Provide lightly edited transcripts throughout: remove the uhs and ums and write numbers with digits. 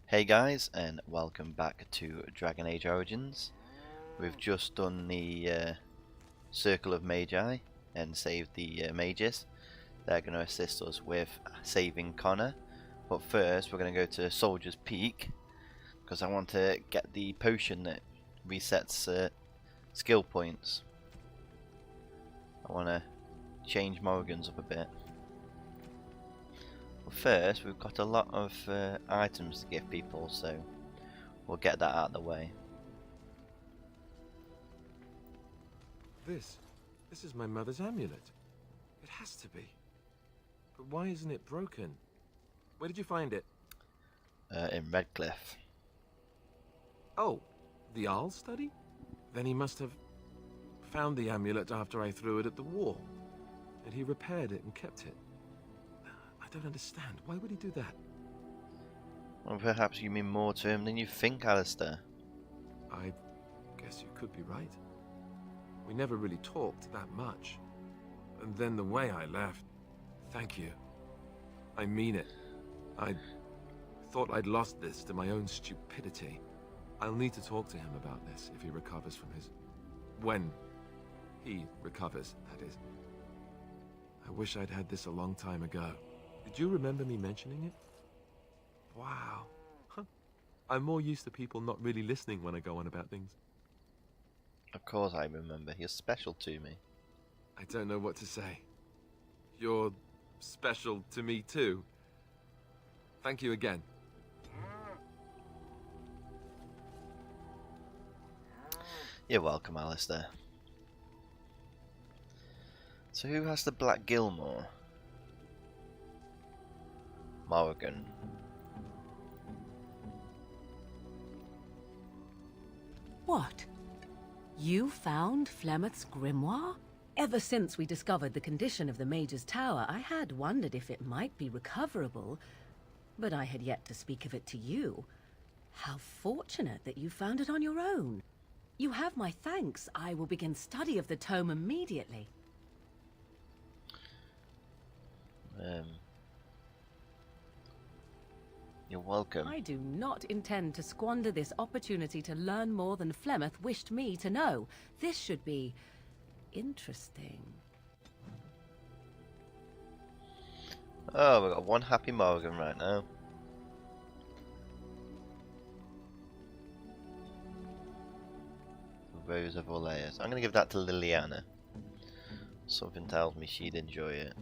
Hey guys, and welcome back to Dragon Age Origins. We've just done the Circle of Magi and saved the mages. They're going to assist us with saving Connor. But first we're going to go to Soldier's Peak because I want to get the potion that resets skill points. I want to change Morrigan's up a bit. But first, we've got a lot of items to give people, so we'll get that out of the way. This is my mother's amulet. It has to be. But why isn't it broken? Where did you find it? In Redcliffe. Oh, the Arl study? Then he must have found the amulet after I threw it at the wall. And he repaired it and kept it. I don't understand. Why would he do that? Well, perhaps you mean more to him than you think, Alistair. I guess you could be right. We never really talked that much. And then the way I left... Thank you. I mean it. I thought I'd lost this to my own stupidity. I'll need to talk to him about this if he recovers from his... When he recovers, that is. I wish I'd had this a long time ago. Did you remember me mentioning it? Wow. Huh. I'm more used to people not really listening when I go on about things. Of course I remember. You're special to me. I don't know what to say. You're special to me too. Thank you again. You're welcome, Alistair. So who has the Black Gilmore? Morrigan. What? You found Flemeth's grimoire? Ever since we discovered the condition of the Mage's Tower, I had wondered if it might be recoverable, but I had yet to speak of it to you. How fortunate that you found it on your own. You have my thanks. I will begin study of the tome immediately. You're welcome. I do not intend to squander this opportunity to learn more than Flemeth wished me to know. This should be interesting. Oh, we've got one happy Morrigan right now. Rose of Orleans. I'm going to give that to Liliana. Something tells me she'd enjoy it.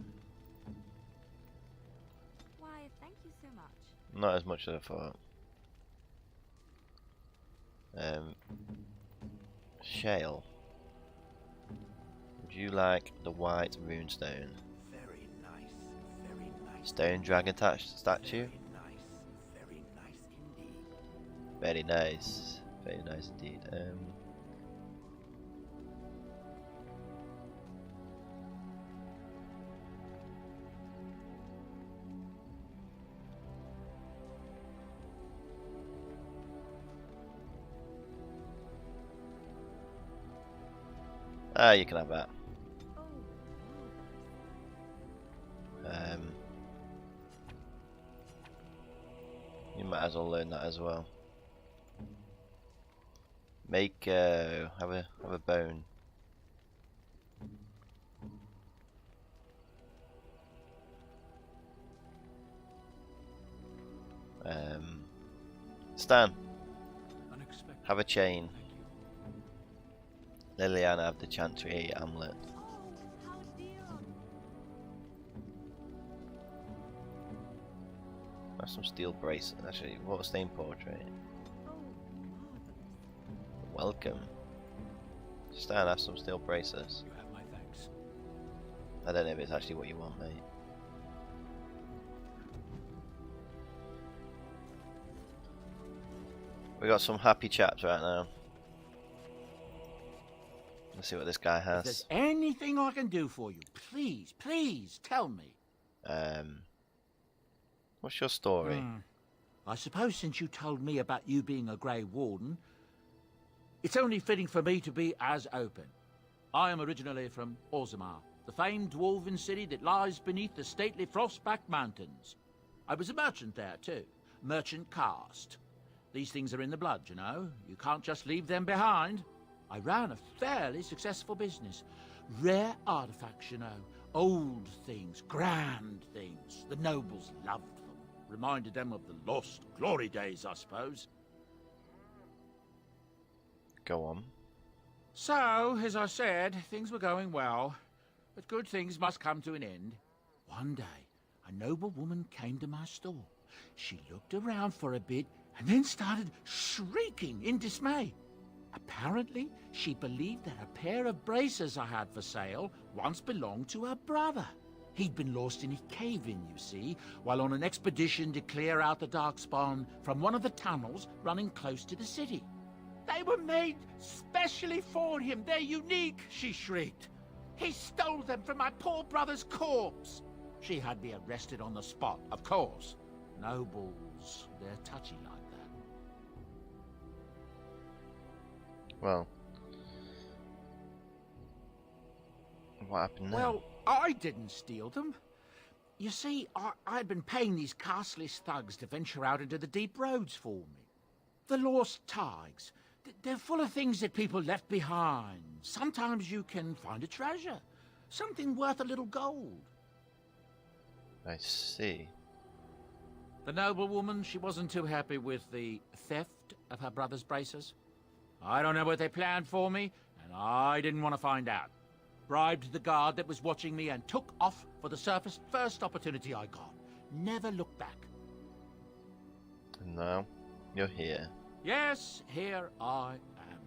Why, thank you so much. Not as much as I thought. Shale. Would you like the white runestone? Very nice, very nice. Stone dragon attached statue? Very nice indeed. Very nice. Very nice indeed. You can have that. You might as well learn that as well. Make have a bone. Stan, Unexpected. have a chain. Thank you. Liliana have the Chantry amulet. Oh, how dear. Have some steel bracelets. Actually, what was name portrait? Oh, marvelous. Welcome. Stan, have some steel bracelets. You have my thanks. I don't know if it's actually what you want, mate. We got some happy chaps right now. Let's see what this guy If has. there's anything I can do for you, please, please tell me. What's your story? I suppose since you told me about you being a Grey Warden, it's only fitting for me to be as open. I am originally from Orzammar, the famed dwarven city that lies beneath the stately Frostback Mountains. I was a merchant there too, merchant caste. These things are in the blood, you know. You can't just leave them behind. I ran a fairly successful business. Rare artifacts, you know. Old things, grand things. The nobles loved them. Reminded them of the lost glory days, I suppose. Go on. So, as I said, things were going well. But good things must come to an end. One day, a noble woman came to my store. She looked around for a bit and then started shrieking in dismay. Apparently, she believed that a pair of braces I had for sale once belonged to her brother. He'd been lost in a cave-in, you see, while on an expedition to clear out the Darkspawn from one of the tunnels running close to the city. They were made specially for him. They're unique, she shrieked. He stole them from my poor brother's corpse. She had me arrested on the spot, of course. Nobles, they're touchy like that. Well, what happened now? Well, I didn't steal them. You see, I'd been paying these castless thugs to venture out into the deep roads for me. The lost tigers. They're full of things that people left behind. Sometimes you can find a treasure. Something worth a little gold. I see. The noblewoman, she wasn't too happy with the theft of her brother's braces. I don't know what they planned for me, and I didn't want to find out. Bribed the guard that was watching me and took off for the surface first opportunity I got. Never looked back. And now, you're here. Yes, here I am.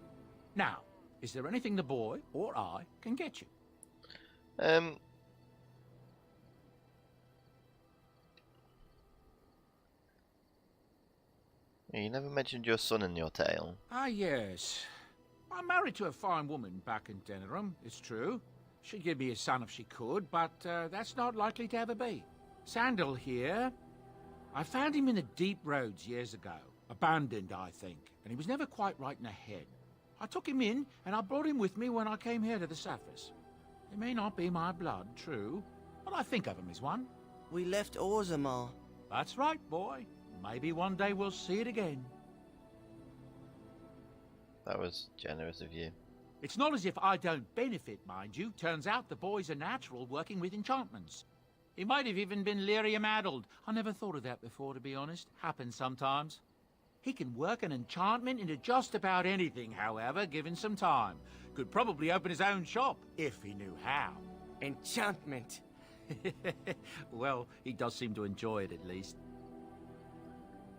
Now, is there anything the boy or I can get you? You never mentioned your son in your tale. Ah, yes. I'm married to a fine woman back in Denerim, it's true. She'd give me a son if she could, but that's not likely to ever be. Sandal here. I found him in the deep roads years ago. Abandoned, I think, and he was never quite right in the head. I took him in, and I brought him with me when I came here to the surface. He may not be my blood, true, but I think of him as one. We left Orzammar. That's right, boy. Maybe one day we'll see it again. That was generous of you. It's not as if I don't benefit, mind you. Turns out the boy's a natural working with enchantments. He might have even been lyrium-addled. I never thought of that before, to be honest. Happens sometimes. He can work an enchantment into just about anything, however, given some time. Could probably open his own shop, if he knew how. Enchantment. Well, he does seem to enjoy it, at least.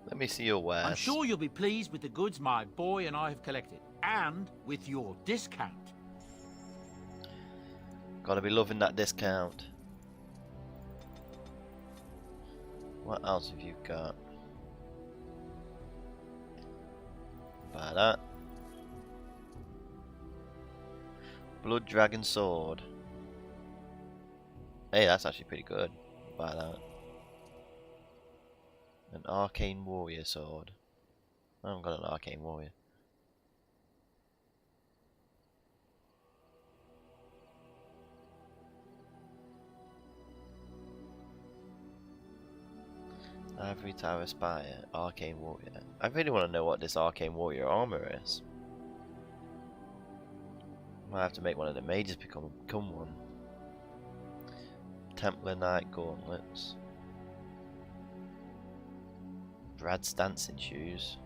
Let me see your wares. I'm sure you'll be pleased with the goods my boy and I have collected. And with your discount. Gotta be loving that discount. What else have you got? Buy that. Blood Dragon Sword. Hey, that's actually pretty good. Buy that. An Arcane Warrior Sword. I haven't got an Arcane Warrior. Ivory Tower Spire, Arcane Warrior. I really want to know what this Arcane Warrior armor is. Might have to make one of the mages become one. Templar Knight Gauntlets. Brad's dancing shoes.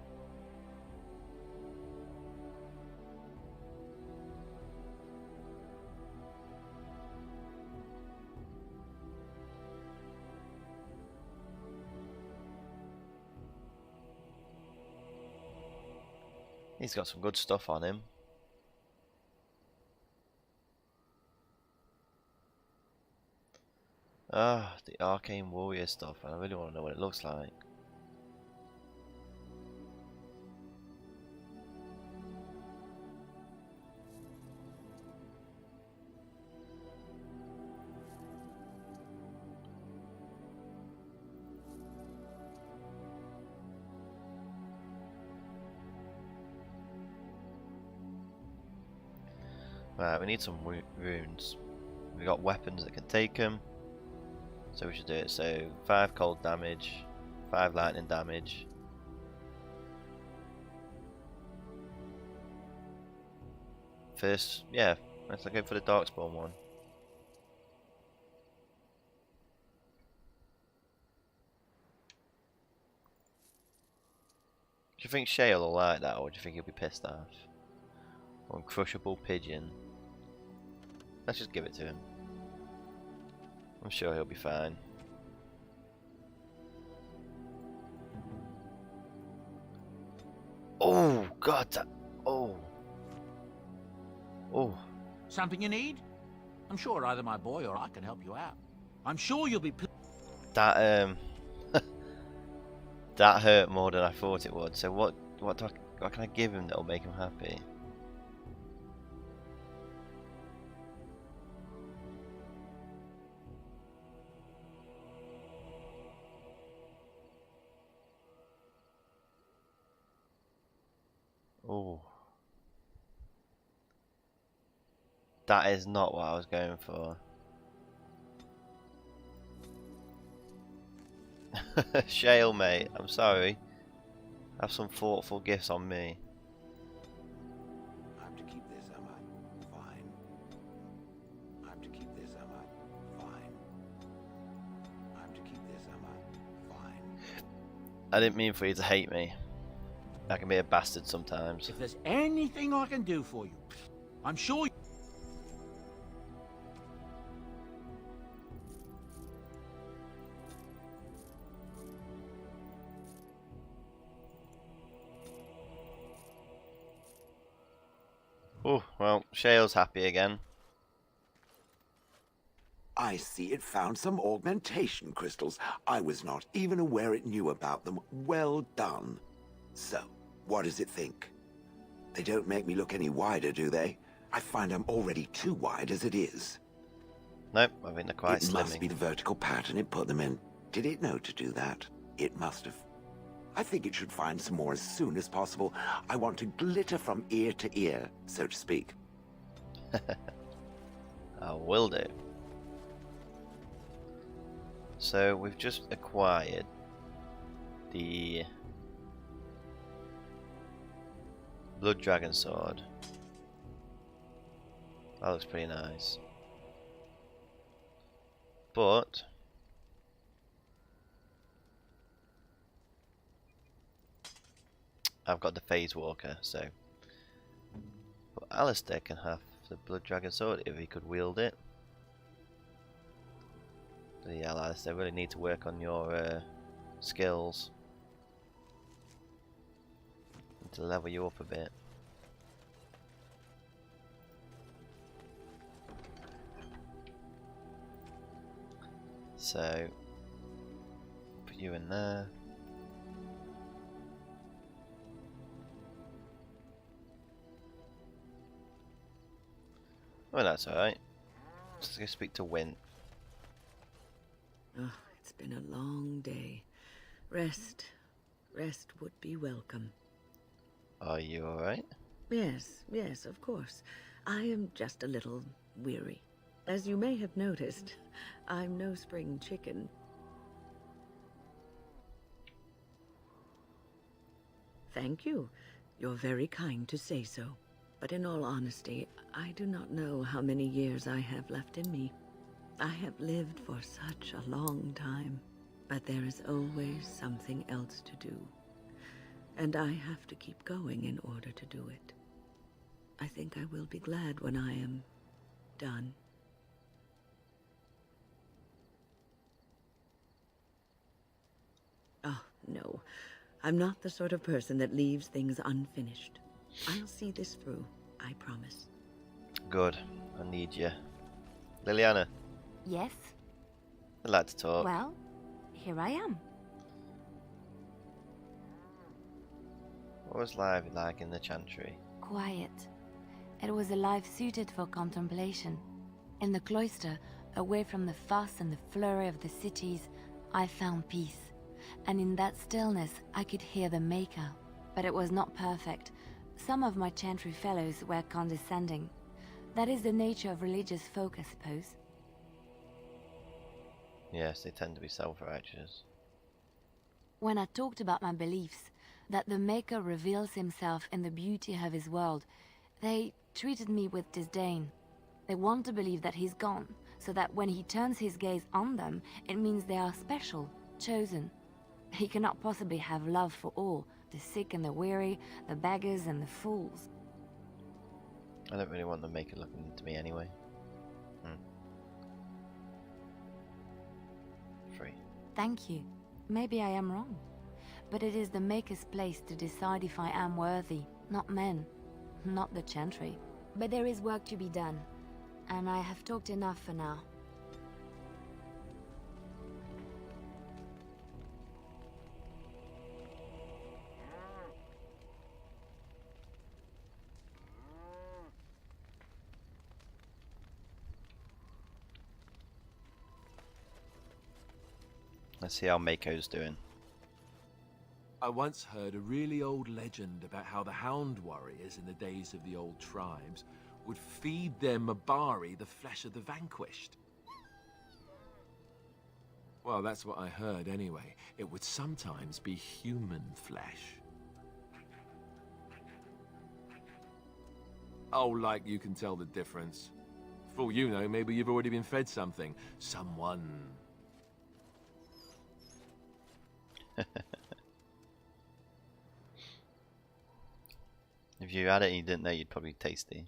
He's got some good stuff on him. Ah, the Arcane Warrior stuff. I really want to know what it looks like. Right, we need some runes. We got weapons that can take them, so we should do it. So 5 cold damage, 5 lightning damage. First, yeah, let's go for the Darkspawn one. Do you think Shale will like that, or do you think he'll be pissed off? Uncrushable Pigeon. Let's just give it to him. I'm sure he'll be fine. Oh God! Oh. Oh. Something you need? I'm sure either my boy or I can help you out. I'm sure you'll be. That that hurt more than I thought it would. So what can I give him that'll make him happy? Oh. That is not what I was going for. Shale, mate, I'm sorry. Have some thoughtful gifts on me. I'm to keep this, am I? Fine. I'm to keep this, am I? Fine. I'm to keep this, am I? Fine. I didn't mean for you to hate me. I can be a bastard sometimes. If there's anything I can do for you, I'm sure. Oh, well, Shale's happy again. I see it found some augmentation crystals. I was not even aware it knew about them. Well done. So, what does it think? They don't make me look any wider, do they? I find I'm already too wide as it is. Nope, I think they're quite It must slimming. be the vertical pattern it put them in. Did it know to do that? It must have. I think it should find some more as soon as possible. I want to glitter from ear to ear, so to speak. I will do. So we've just acquired the Blood Dragon Sword. That looks pretty nice. But I've got the Phase Walker, so but Alistair can have the Blood Dragon Sword if he could wield it. So yeah, Alistair, really need to work on your skills. Need to level you up a bit. So put you in there. Well, that's alright. Let's go speak to Wint. Oh, it's been a long day. Rest would be welcome. Are you alright? Yes, of course. I am just a little weary. As you may have noticed, I'm no spring chicken. Thank you. You're very kind to say so. But in all honesty, I do not know how many years I have left in me. I have lived for such a long time, but there is always something else to do. And I have to keep going in order to do it. I think I will be glad when I am done. Oh, no. I'm not the sort of person that leaves things unfinished. I'll see this through, I promise. Good. I need you. Liliana, Yes? I'd like to talk. Well, here I am. What was life like in the Chantry? Quiet. It was a life suited for contemplation. In the cloister, away from the fuss and the flurry of the cities, I found peace. And in that stillness, I could hear the Maker. But it was not perfect. Some of my Chantry fellows were condescending. That is the nature of religious folk, I suppose. Yes, they tend to be self-righteous. When I talked about my beliefs, that the Maker reveals himself in the beauty of his world, they treated me with disdain. They want to believe that he's gone, so that when he turns his gaze on them, it means they are special, chosen. He cannot possibly have love for all, the sick and the weary, the beggars and the fools. I don't really want the Maker looking into me anyway. Free. Thank you. Maybe I am wrong. But it is the Maker's place to decide if I am worthy, not men, not the Chantry. But there is work to be done, and I have talked enough for now. Let's see how Mako's doing. I once heard a really old legend about how the Hound warriors in the days of the old tribes would feed their Mabari the flesh of the vanquished. Well, that's what I heard anyway. It would sometimes be human flesh. Oh, like you can tell the difference. For all you know, maybe you've already been fed something. Someone. If you had it and you didn't know, you'd probably taste it.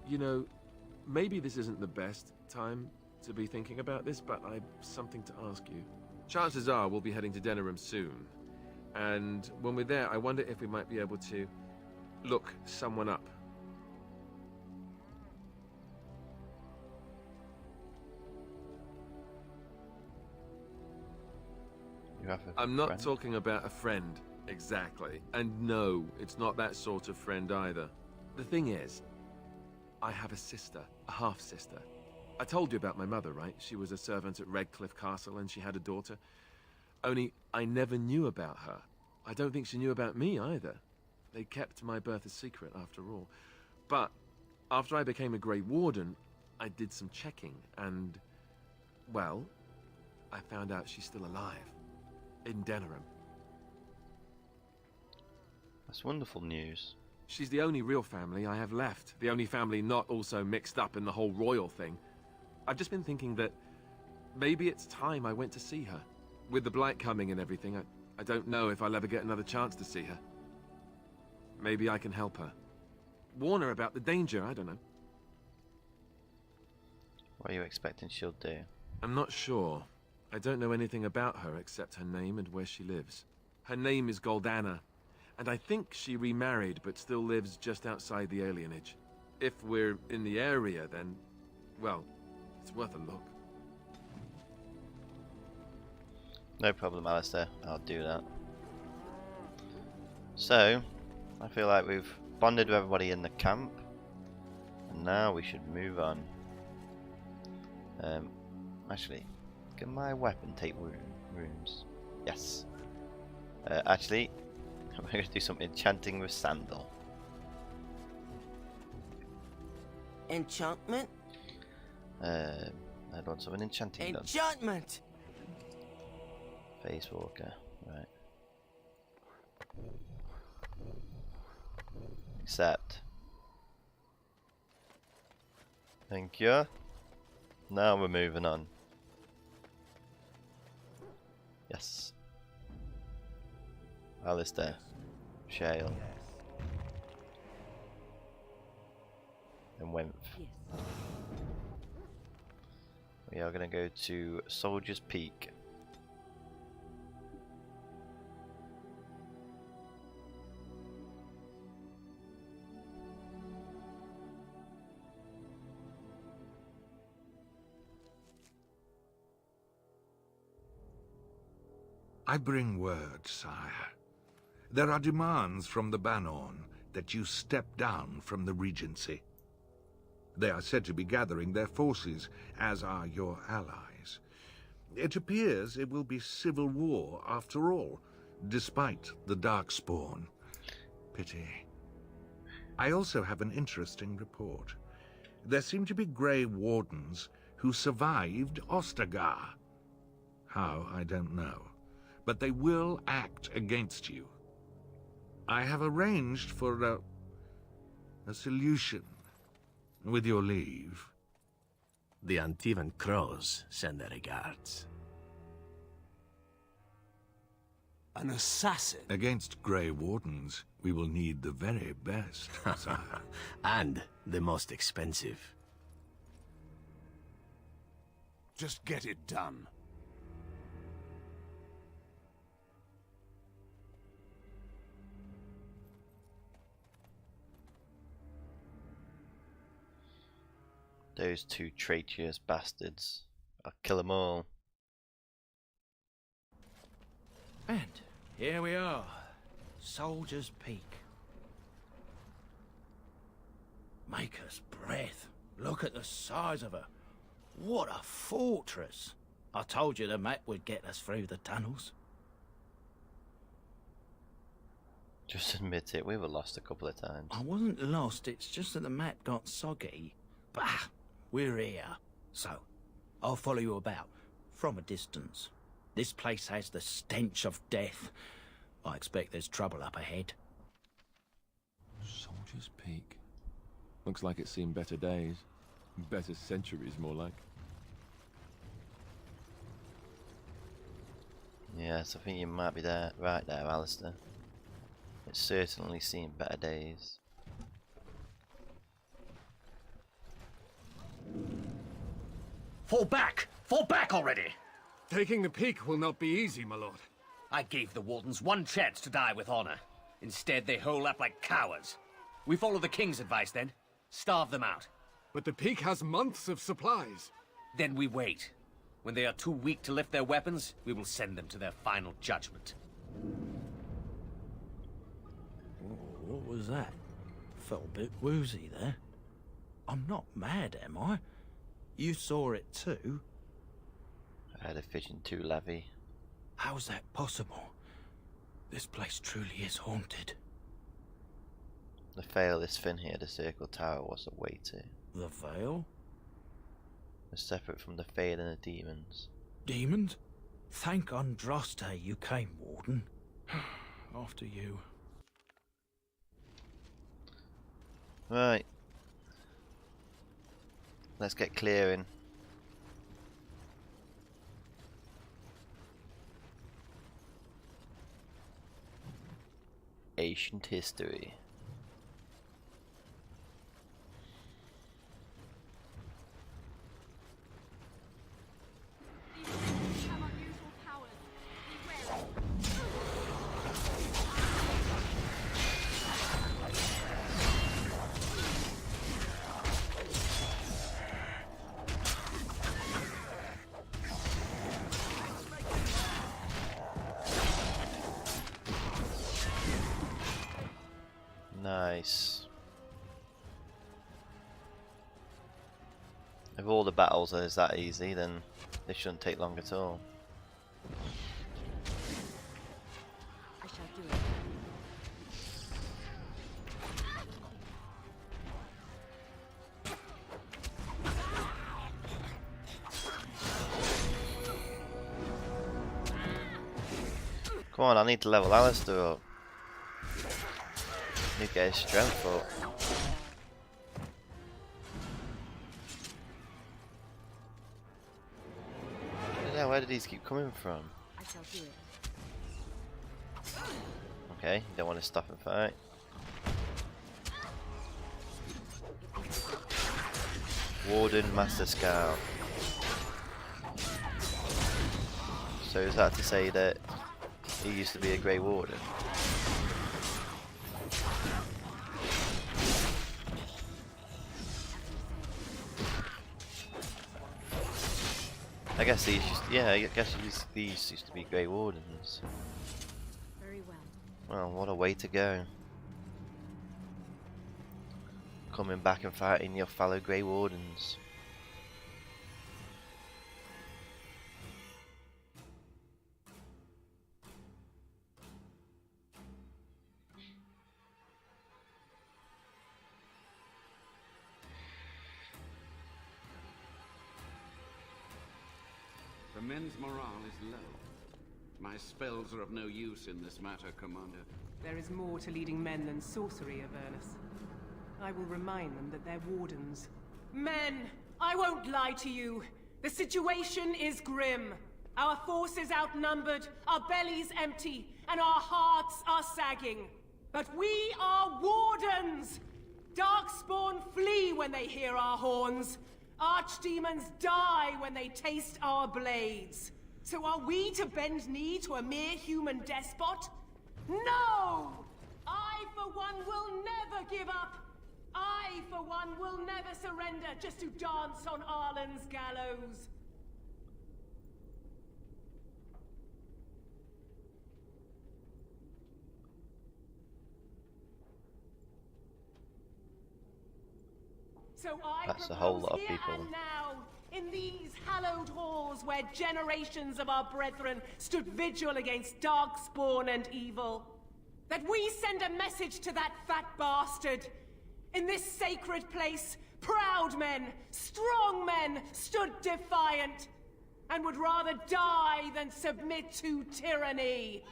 You know, maybe this isn't the best time to be thinking about this, but I've something to ask you. Chances are we'll be heading to Denerim soon. And when we're there, I wonder if we might be able to look someone up. You have a I'm not friend? talking about a friend, exactly. And no, it's not that sort of friend either. The thing is, I have a sister, a half-sister. I told you about my mother, right? She was a servant at Redcliffe Castle and she had a daughter. Only, I never knew about her. I don't think she knew about me either. They kept my birth a secret after all. But after I became a Grey Warden, I did some checking and, well, I found out she's still alive. In Denerim. That's wonderful news. She's the only real family I have left. The only family not also mixed up in the whole royal thing. I've just been thinking that maybe it's time I went to see her. With the Blight coming and everything, I don't know if I'll ever get another chance to see her. Maybe I can help her. Warn her about the danger, I don't know. What are you expecting she'll do? I'm not sure. I don't know anything about her except her name and where she lives. Her name is Goldana, and I think she remarried but still lives just outside the alienage. If we're in the area, then, well, it's worth a look. No problem, Alistair. I'll do that. So, I feel like we've bonded with everybody in the camp, and now we should move on. Actually, can my weapon take rooms? Yes. Actually, I'm going to do some enchanting with Sandal. Enchantment? I want something enchanting done. Enchantment! Face Walker, right. Accept. Thank you. Now we're moving on. Yes. Alistair. Shale. And Wemph. Yes. We are going to go to Soldier's Peak. I bring word, sire. There are demands from the Banorn that you step down from the Regency. They are said to be gathering their forces, as are your allies. It appears it will be civil war after all, despite the Darkspawn. Pity. I also have an interesting report. There seem to be Grey Wardens who survived Ostagar. How, I don't know. But they will act against you. I have arranged for a solution, with your leave. The Antivan Crows send their regards. An assassin? Against Grey Wardens, we will need the very best, sire. And the most expensive. Just get it done. Those two traitorous bastards. I'll kill them all. And here we are. Soldier's Peak. Maker's breath. Look at the size of her. What a fortress. I told you the map would get us through the tunnels. Just admit it, we were lost a couple of times. I wasn't lost, it's just that the map got soggy. Bah, we're here. So, I'll follow you about, from a distance. This place has the stench of death. I expect there's trouble up ahead. Soldier's Peak. Looks like it's seen better days. Better centuries, more like. Yes, I think you might be there, right there, Alistair. It's certainly seen better days. Fall back! Fall back already! Taking the peak will not be easy, my lord. I gave the Wardens one chance to die with honor. Instead, they hole up like cowards. We follow the King's advice, then. Starve them out. But the peak has months of supplies. Then we wait. When they are too weak to lift their weapons, we will send them to their final judgment. What was that? Felt a bit woozy there. I'm not mad, am I? You saw it too? I had a vision too, Levy. How's that possible? This place truly is haunted. The veil this fin here, the circle tower, was a way to. The veil? They're separate from the Fade and the demons. Demons? Thank Andraste you came, Warden. After you. Right. Let's get clearing. Ancient history. Nice. If all the battles are that easy, then this shouldn't take long at all. I shall do it. Come on, I need to level Alistair up. Need to get his strength up. Yeah, where did these keep coming from? I shall do it. Okay, don't want to stop and fight. Warden, Master Scout. So is that to say that he used to be a Grey Warden? I guess these used these used to be Grey Wardens. Very well. Well, what a way to go. Coming back and fighting your fellow Grey Wardens. men's morale is low. My spells are of no use in this matter, Commander. There is more to leading men than sorcery, Avernus. I will remind them that they're wardens. Men! I won't lie to you. The situation is grim. Our forces outnumbered, our bellies empty, and our hearts are sagging. But we are wardens! Darkspawn flee when they hear our horns. Archdemons die when they taste our blades. So are we to bend knee to a mere human despot? No! I, for one, will never give up. I, for one, will never surrender just to dance on Arlen's gallows. So That's a whole lot of here people. and now, in these hallowed halls where generations of our brethren stood vigil against Darkspawn and evil, that we send a message to that fat bastard. In this sacred place, proud men, strong men stood defiant, and would rather die than submit to tyranny.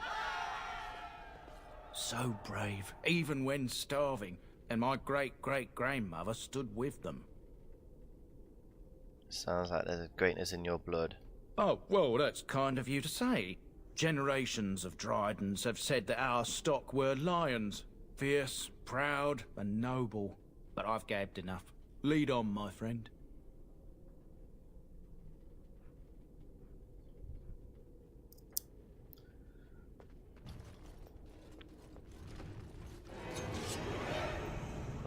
So brave, even when starving, and my great-great-grandmother stood with them. Sounds like there's greatness in your blood. Oh, well, that's kind of you to say. Generations of Drydens have said that our stock were lions. Fierce, proud, and noble. But I've gabbed enough. Lead on, my friend.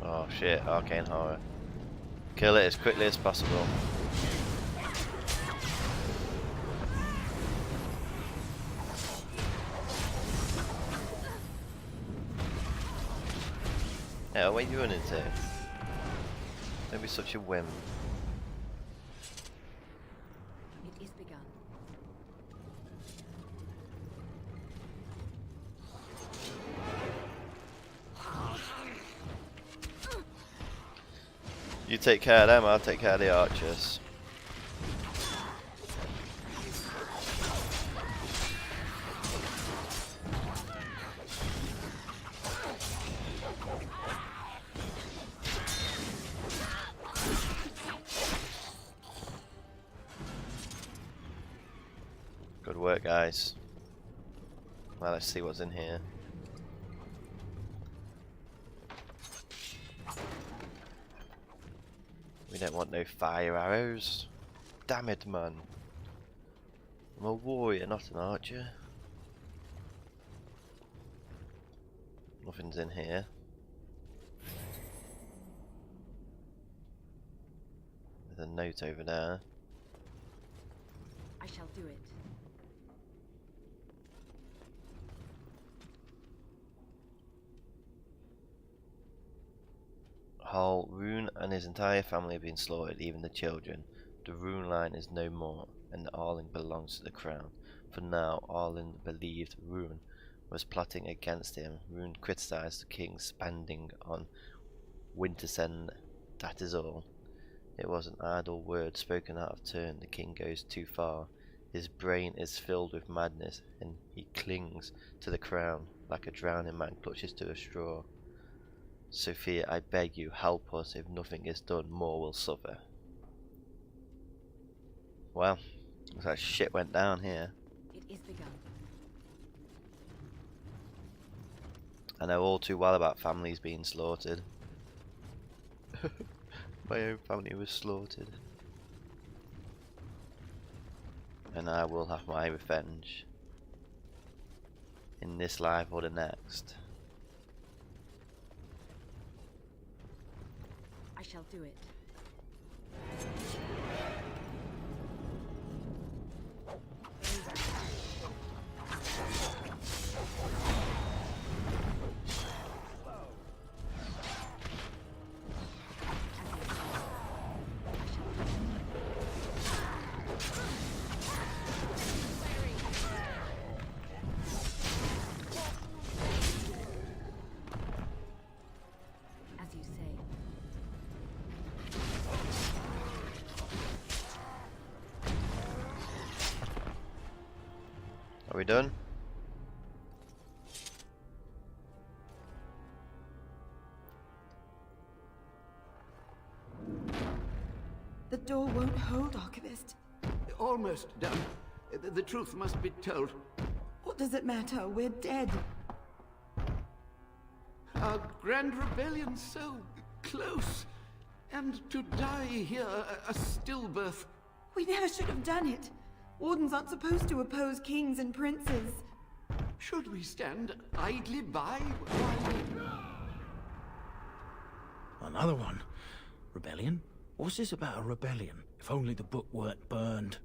Oh shit, arcane horror. Kill it as quickly as possible. Yeah, where are you running to? Don't be such a wimp. It is begun. You take care of them, I'll take care of the archers. Good work, guys. Well, let's see what's in here. We don't want no fire arrows. Damn it, man. I'm a warrior, not an archer. Nothing's in here. There's a note over there. I shall do it. Hall, Rune and his entire family have been slaughtered, even the children. The Rune line is no more, and Arlen belongs to the crown. For now, Arlen believed Rune was plotting against him. Rune criticized the king spending on Wintersend, that is all. It was an idle word spoken out of turn. The king goes too far. His brain is filled with madness, and he clings to the crown like a drowning man clutches to a straw. Sophia, I beg you, help us. If nothing is done, more will suffer. Well, looks like shit went down here. It is begun. I know all too well about families being slaughtered. My own family was slaughtered. And I will have my revenge. In this life or the next. I shall do it. As you say. Are we done? The door won't hold, Archivist. Almost done. The truth must be told. What does it matter? We're dead. Our grand rebellion so close. And to die here, a stillbirth. We never should have done it. Wardens aren't supposed to oppose kings and princes. Should we stand idly by while... Another one? Rebellion? What's this about a rebellion? If only the book weren't burned.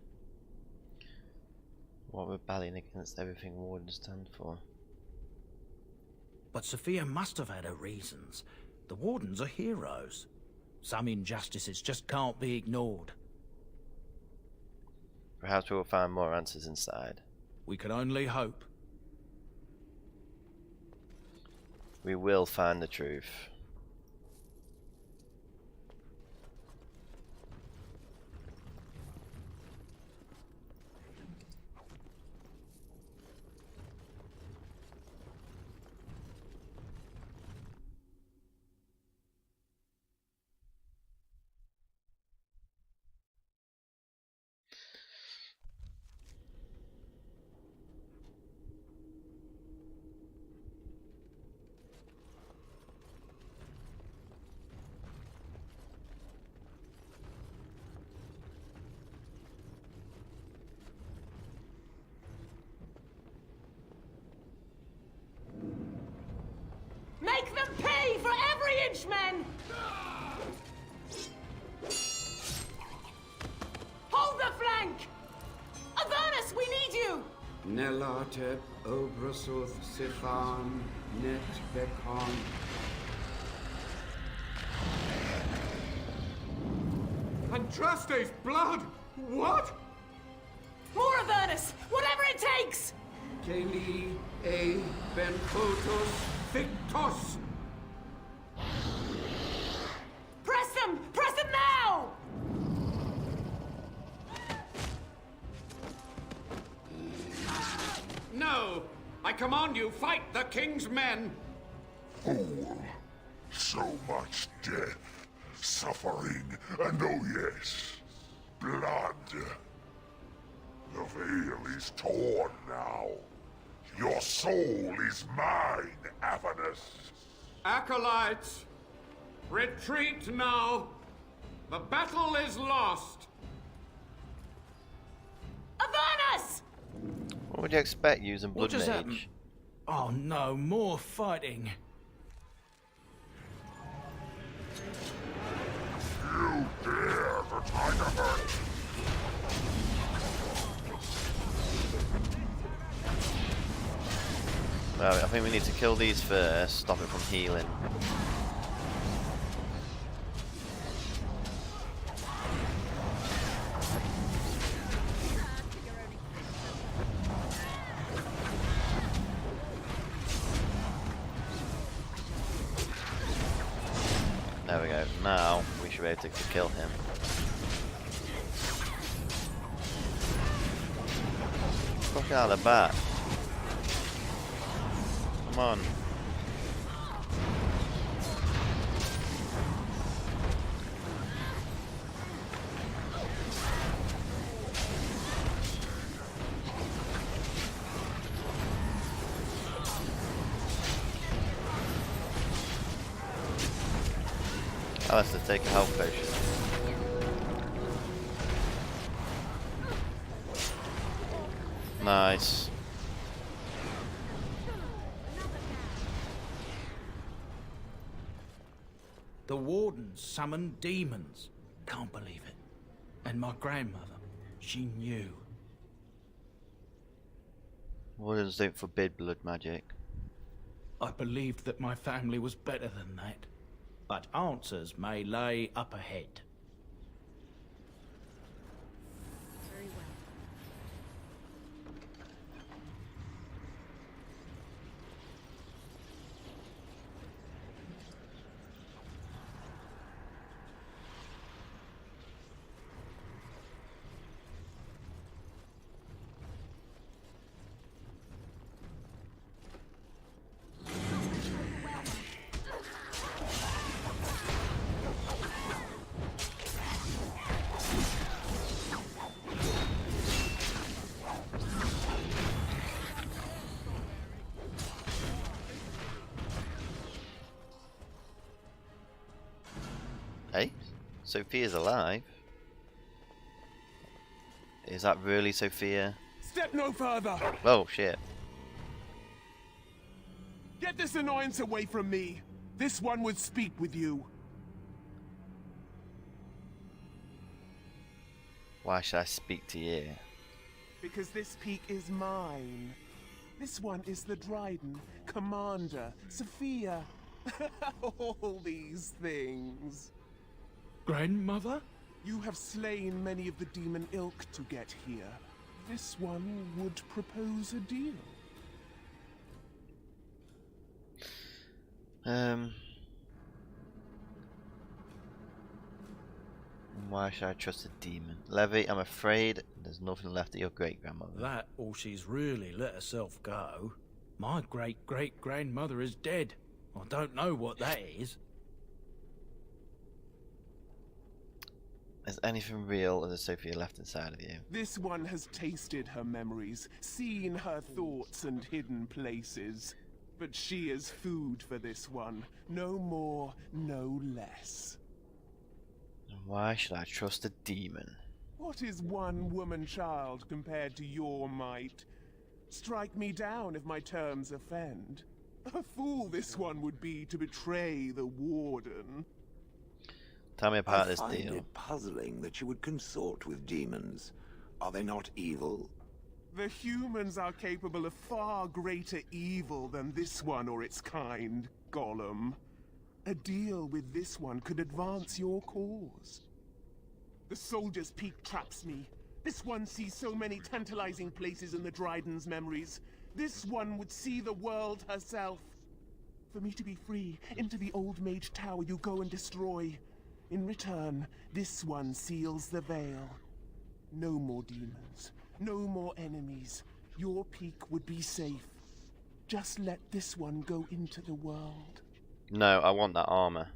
What rebellion against everything Warden stand for? But Sophia must have had her reasons. The Wardens are heroes. Some injustices just can't be ignored. Perhaps we will find more answers inside. We can only hope. We will find the truth. Make them pay for every inch, men! Hold the flank! Avernus, we need you! Nelate obrasuth sifan net bekon. Andraste's blood! What? More Avernus! Whatever it takes! Keli e ben photos fictos. Press them! Press them now! No! I command you, fight the king's men! Fool! So much death, suffering, and oh yes, blood. The veil is torn now. Your soul is mine, Avernus. Acolytes, retreat now. The battle is lost. Avernus! What would you expect using Blood What just Mage? Oh no, more fighting. You dare to try to hurt me. Well, I think we need to kill these first, stop it from healing. There we go. Now we should be able to kill him. Look out the back. Come on. Alistair, take a health potion. Nice. The Wardens summoned demons. Can't believe it. And my grandmother, she knew. Wardens don't forbid blood magic. I believed that my family was better than that. But answers may lay up ahead. Very well. Hey? Sophia's alive? Is that really Sophia? Step no further! Oh shit. Get this annoyance away from me! This one would speak with you. Why should I speak to you? Because this peak is mine. This one is the Dryden, Commander, Sophia. All these things. Grandmother? You have slain many of the demon ilk to get here. This one would propose a deal. Why should I trust a demon? Levy, I'm afraid there's nothing left of your great-grandmother. That, or she's really let herself go. My great-great-grandmother is dead. I don't know what that is. Is anything real as a Sophia left inside of you? This one has tasted her memories, seen her thoughts and hidden places. But she is food for this one. No more, no less. Why should I trust a demon? What is one woman-child compared to your might? Strike me down if my terms offend. A fool this one would be to betray the Warden. Tell me about this I find deal. it puzzling that you would consort with demons. Are they not evil? The humans are capable of far greater evil than this one or its kind, Gollum. A deal with this one could advance your cause. The Soldier's Peak traps me. This one sees so many tantalizing places in the Dryden's memories. This one would see the world herself. For me to be free, into the old mage tower you go and destroy. In return, this one seals the veil. No more demons. No more enemies. Your peak would be safe. Just let this one go into the world. No, I want that armor.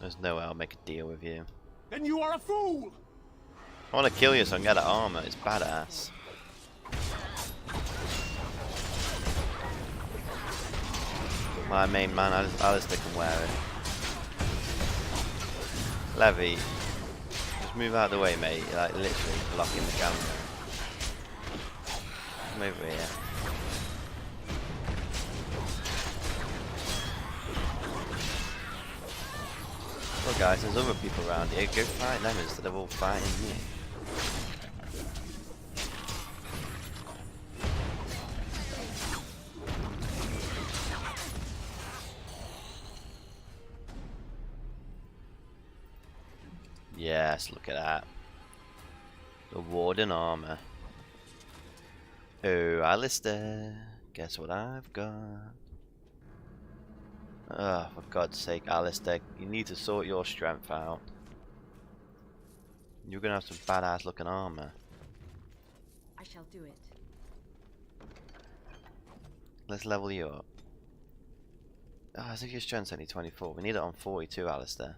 There's no way I'll make a deal with you. Then you are a fool! I want to kill you so I can get that armor. It's badass. My main man, Alistair, can wear it. Levy, just move out of the way, mate. You're like literally blocking the camera. Come over here. Well guys, there's other people around here. Go fight them instead of all fighting me. Yes, look at that. The Warden armor. Oh, Alistair. Guess what I've got? Oh, for God's sake, Alistair. You need to sort your strength out. You're gonna have some badass looking armor. I shall do it. Let's level you up. Oh, as if your strength's only 24. We need it on 42, Alistair.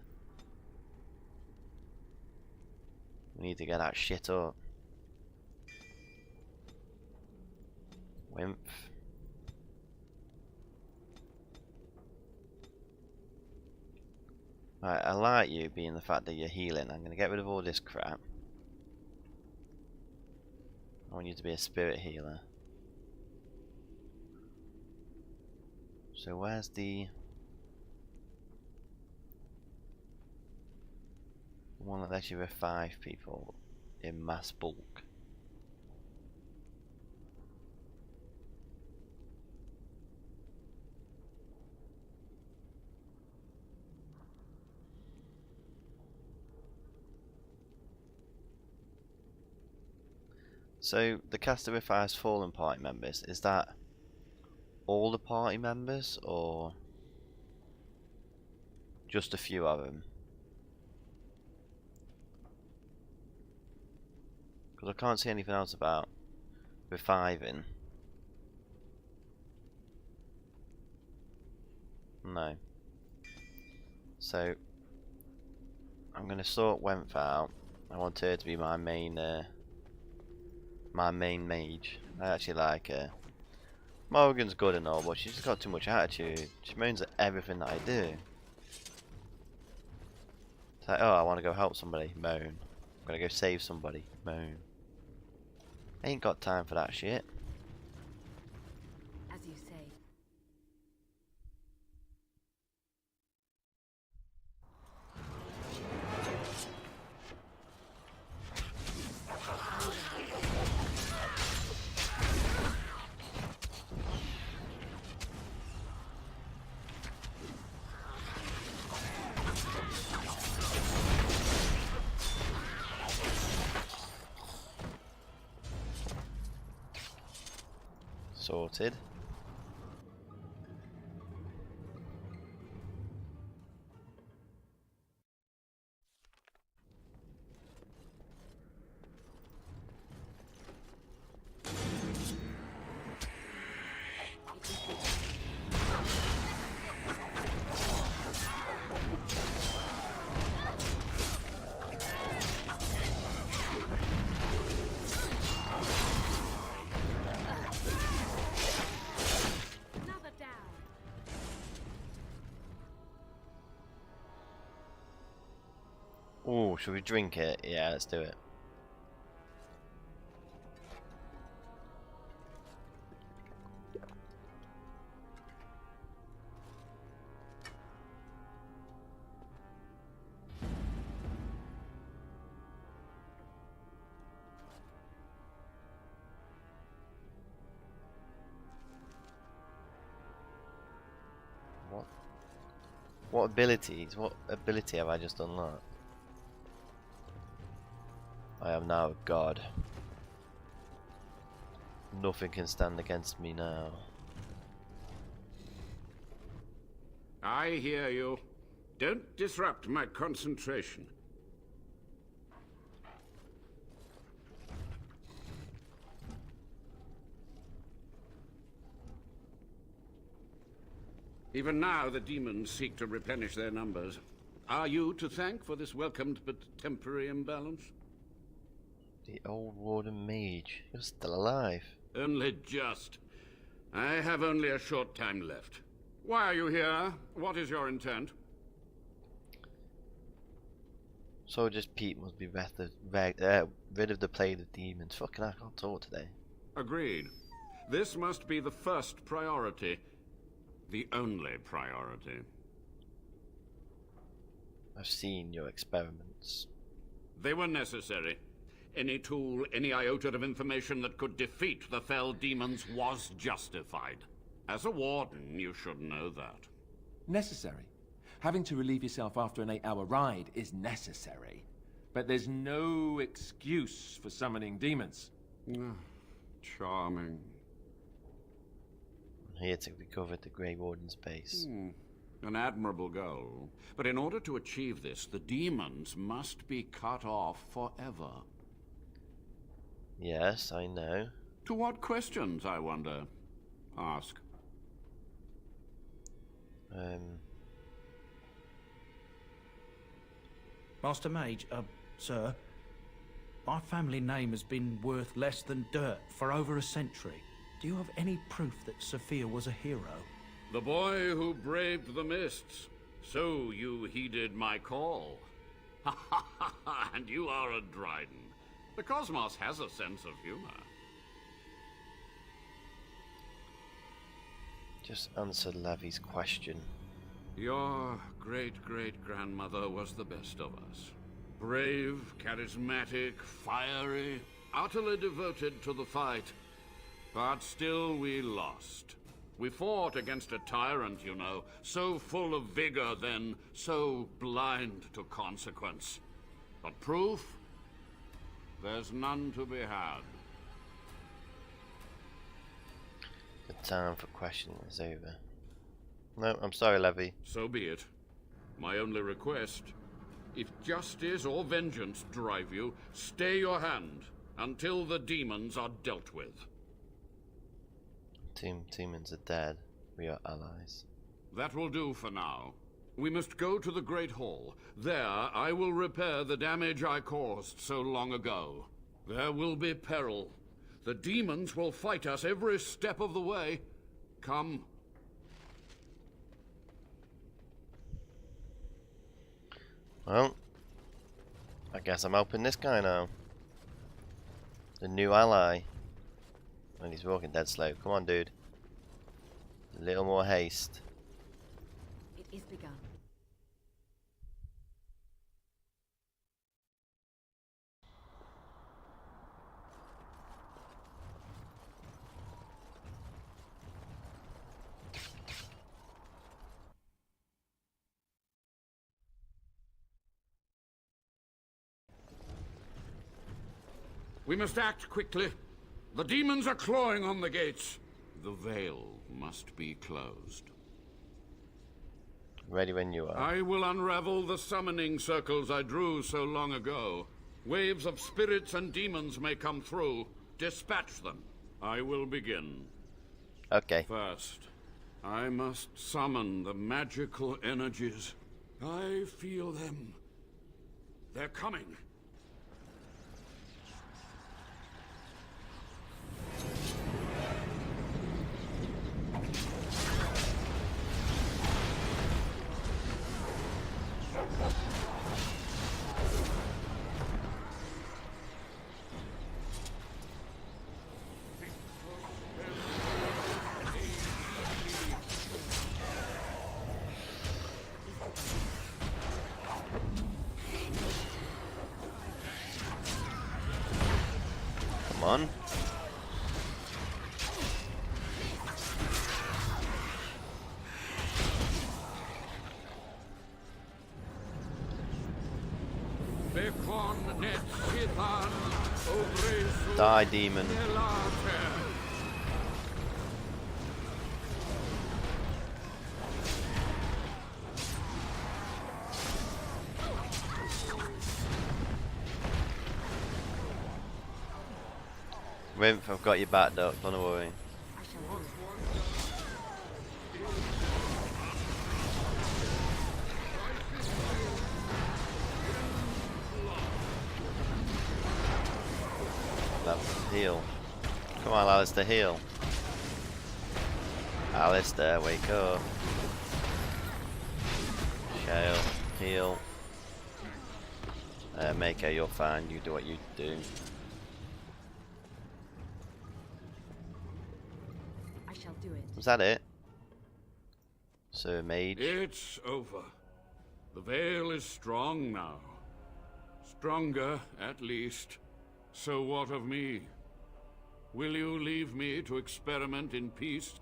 We need to get that shit up. Wimp. Right, I like you being the fact that you're healing. I'm gonna get rid of all this crap. I want you to be a spirit healer. So where's the one that lets you revive people in mass bulk? So the caster revives fallen party members. Is that all the party members or just a few of them? Because I can't see anything else about reviving. No. So I'm going to sort Wentf out. I want her to be my main mage. I actually like her. Morgan's good and all, but she's just got too much attitude. She moans at everything that I do. It's like, oh, I want to go help somebody. Moan. I'm gonna go save somebody. Moan. Ain't got time for that shit. As you say. Sorted. Oh, should we drink it? Yeah, let's do it. What abilities? What ability have I just unlocked? I am now a god. Nothing can stand against me now. I hear you. Don't disrupt my concentration. Even now, the demons seek to replenish their numbers. Are you to thank for this welcomed but temporary imbalance? The old warden mage. You're still alive. Only just. I have only a short time left. Why are you here? What is your intent? So just Pete must be rid of the plague of demons. Fucking hell, I can't talk today. Agreed. This must be the first priority. The only priority. I've seen your experiments. They were necessary. Any tool, any iota of information that could defeat the fell demons was justified. As a warden, you should know that. Necessary. Having to relieve yourself after an 8-hour ride is necessary. But there's no excuse for summoning demons. Charming. I'm here to recover the Grey Warden's base. An admirable goal. But in order to achieve this, the demons must be cut off forever. Yes, I know. To what questions, I wonder? Ask. Master Mage, sir, my family name has been worth less than dirt for over a century. Do you have any proof that Sophia was a hero? The boy who braved the mists. So you heeded my call. And you are a Dryden. The cosmos has a sense of humor. Just answer Levy's question. Your great-great-grandmother was the best of us. Brave, charismatic, fiery, utterly devoted to the fight. But still we lost. We fought against a tyrant, you know, so full of vigor then, so blind to consequence. But proof? There's none to be had. The time for questioning is over. No, I'm sorry, Levy. So be it. My only request, if justice or vengeance drive you, stay your hand until the demons are dealt with. Demons are dead. We are allies. That will do for now. We must go to the Great Hall. There, I will repair the damage I caused so long ago. There will be peril. The demons will fight us every step of the way, Come. Well, I guess I'm helping this guy now. The new ally. And he's walking dead slow. Come on, dude. A little more haste. It is begun. We must act quickly. The demons are clawing on the gates. The veil must be closed. Ready when you are. I will unravel the summoning circles I drew so long ago. Waves of spirits and demons may come through. Dispatch them. I will begin. Okay. First, I must summon the magical energies. I feel them. They're coming. Come on. Die, demon. Rimph, I've got your back, Doc, don't worry. Heal. Come on, Alistair, heal. Alistair, wake up. Shale, heal. Maker, you're fine. You do what you do. I shall do it. Was that it? Sir Mage? It's over. The veil is strong now. Stronger, at least. So what of me? Will you leave me to experiment in peace?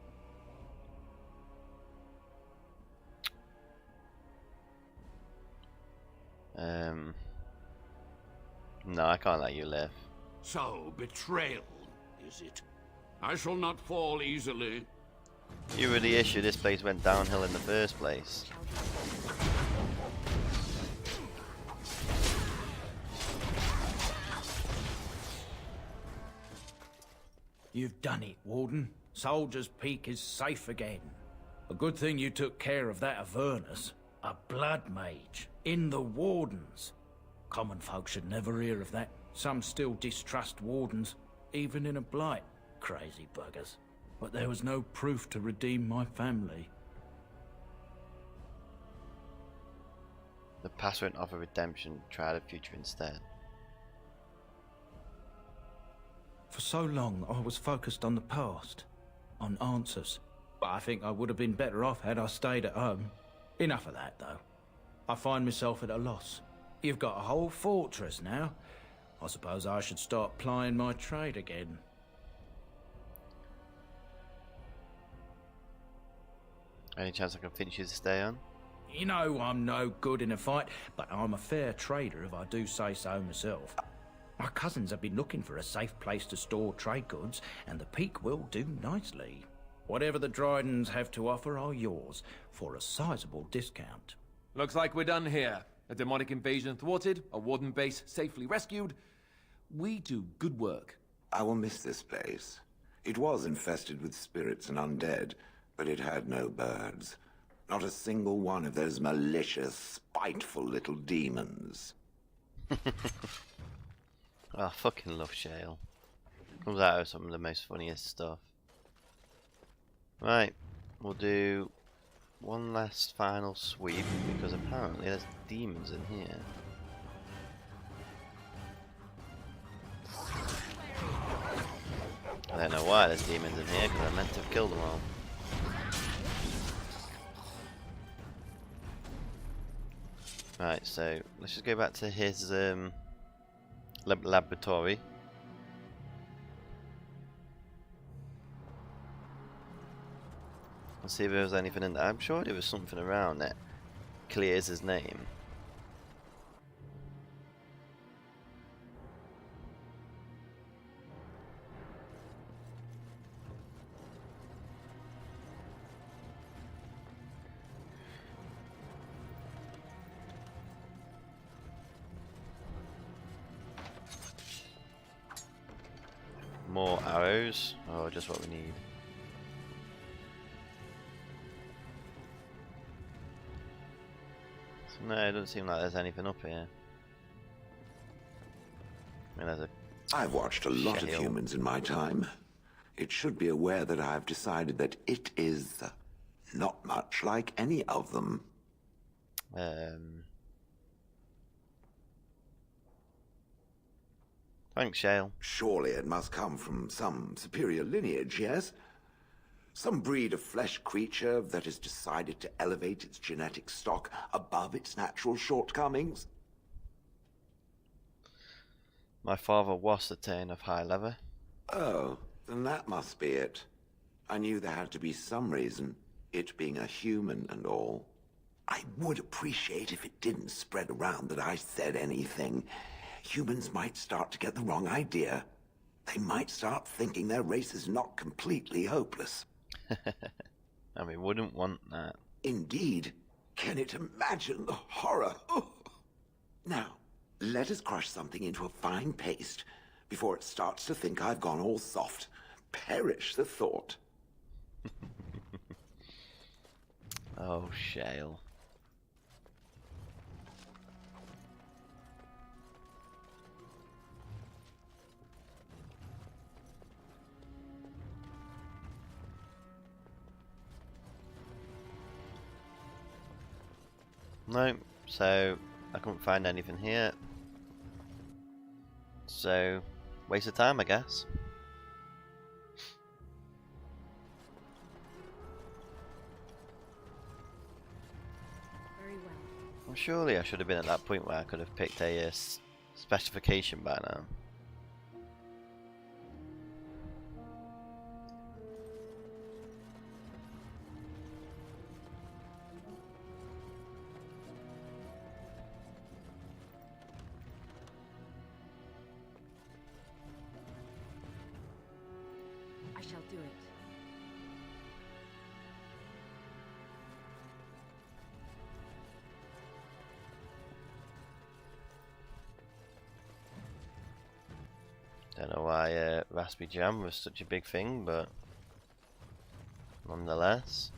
No, I can't let you live. So, betrayal, is it? I shall not fall easily. You were the issue. This place went downhill in the first place. You've done it, Warden. Soldier's Peak is safe again. A good thing you took care of that Avernus. A blood mage. In the Wardens. Common folk should never hear of that. Some still distrust Wardens, even in a Blight. Crazy buggers. But there was no proof to redeem my family. The past won't offer redemption. Try the future instead. For so long, I was focused on the past, on answers. But I think I would have been better off had I stayed at home. Enough of that, though. I find myself at a loss. You've got a whole fortress now. I suppose I should start plying my trade again. Any chance I can finish you to stay on? You know I'm no good in a fight, but I'm a fair trader if I do say so myself. My cousins have been looking for a safe place to store trade goods, and the Peak will do nicely. Whatever the Drydens have to offer are yours, for a sizable discount. Looks like we're done here. A demonic invasion thwarted, a warden base safely rescued. We do good work. I will miss this place. It was infested with spirits and undead, but it had no birds. Not a single one of those malicious, spiteful little demons. I fucking love Shale. Comes out of some of the most funniest stuff. Right, we'll do one last final sweep because apparently there's demons in here. I don't know why there's demons in here because I meant to have killed them all. Right, so let's just go back to his laboratory. Let's see if there was anything in there. I'm sure there was something around that clears his name. More arrows. Oh, just what we need. So, no, it doesn't seem like there's anything up here. I mean, there's a I've watched a lot of shale. humans in my time. It should be aware that I've decided that it is not much like any of them. Thanks, Shale. Surely it must come from some superior lineage, yes? Some breed of flesh creature that has decided to elevate its genetic stock above its natural shortcomings? My father was a Tane of high level. Oh, then that must be it. I knew there had to be some reason, it being a human and all. I would appreciate if it didn't spread around that I said anything. Humans might start to get the wrong idea. They might start thinking their race is not completely hopeless. And we wouldn't want that. Indeed. Can it imagine the horror? Oh. Now, let us crush something into a fine paste before it starts to think I've gone all soft. Perish the thought. Oh, Shale. No, so I couldn't find anything here. So, waste of time, I guess. Very well. Well, surely I should have been at that point where I could have picked a specification by now. I shall do it. Don't know why raspberry jam was such a big thing, but nonetheless.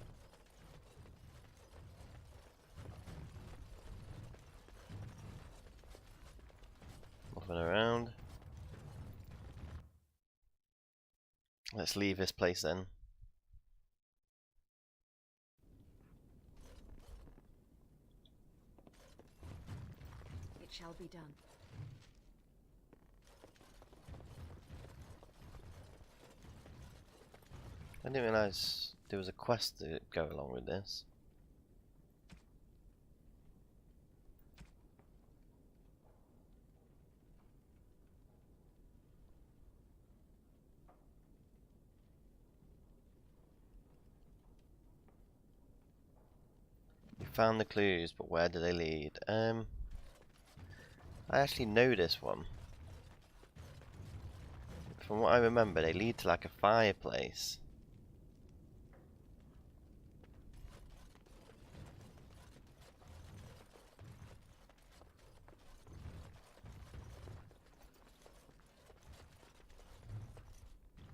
Nothing around. Let's leave this place then. It shall be done. I didn't realise there was a quest to go along with this. We found the clues, but where do they lead? I actually know this one. From what I remember, they lead to like a fireplace.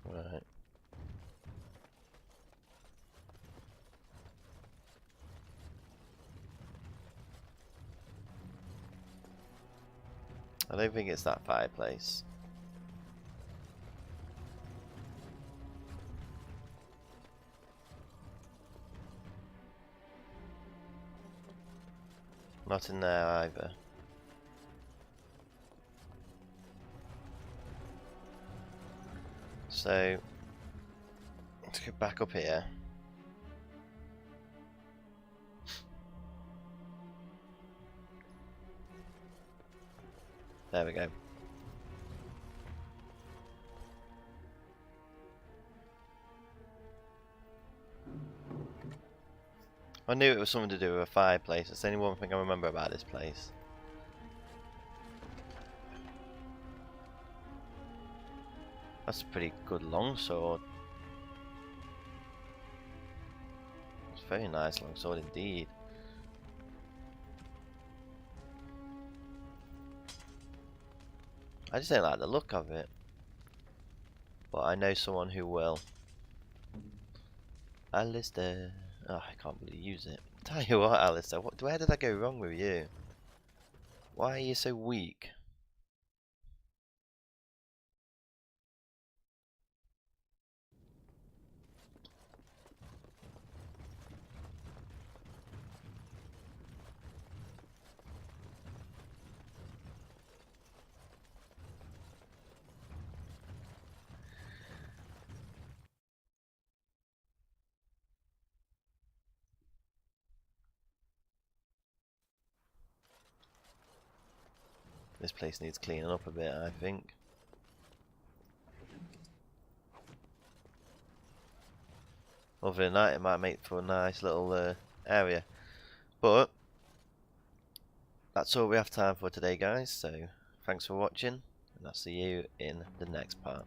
Right. I don't think it's that fireplace. Not in there either. So let's go back up here. There we go. I knew it was something to do with a fireplace. That's the only one thing I remember about this place. That's a pretty good longsword. It's a very nice longsword indeed. I just don't like the look of it. But I know someone who will. Alistair. Oh, I can't really use it. Tell you what, Alistair, where did I go wrong with you? Why are you so weak? This place needs cleaning up a bit, I think. Other than that, it might make for a nice little area. But that's all we have time for today, guys. So thanks for watching, and I'll see you in the next part.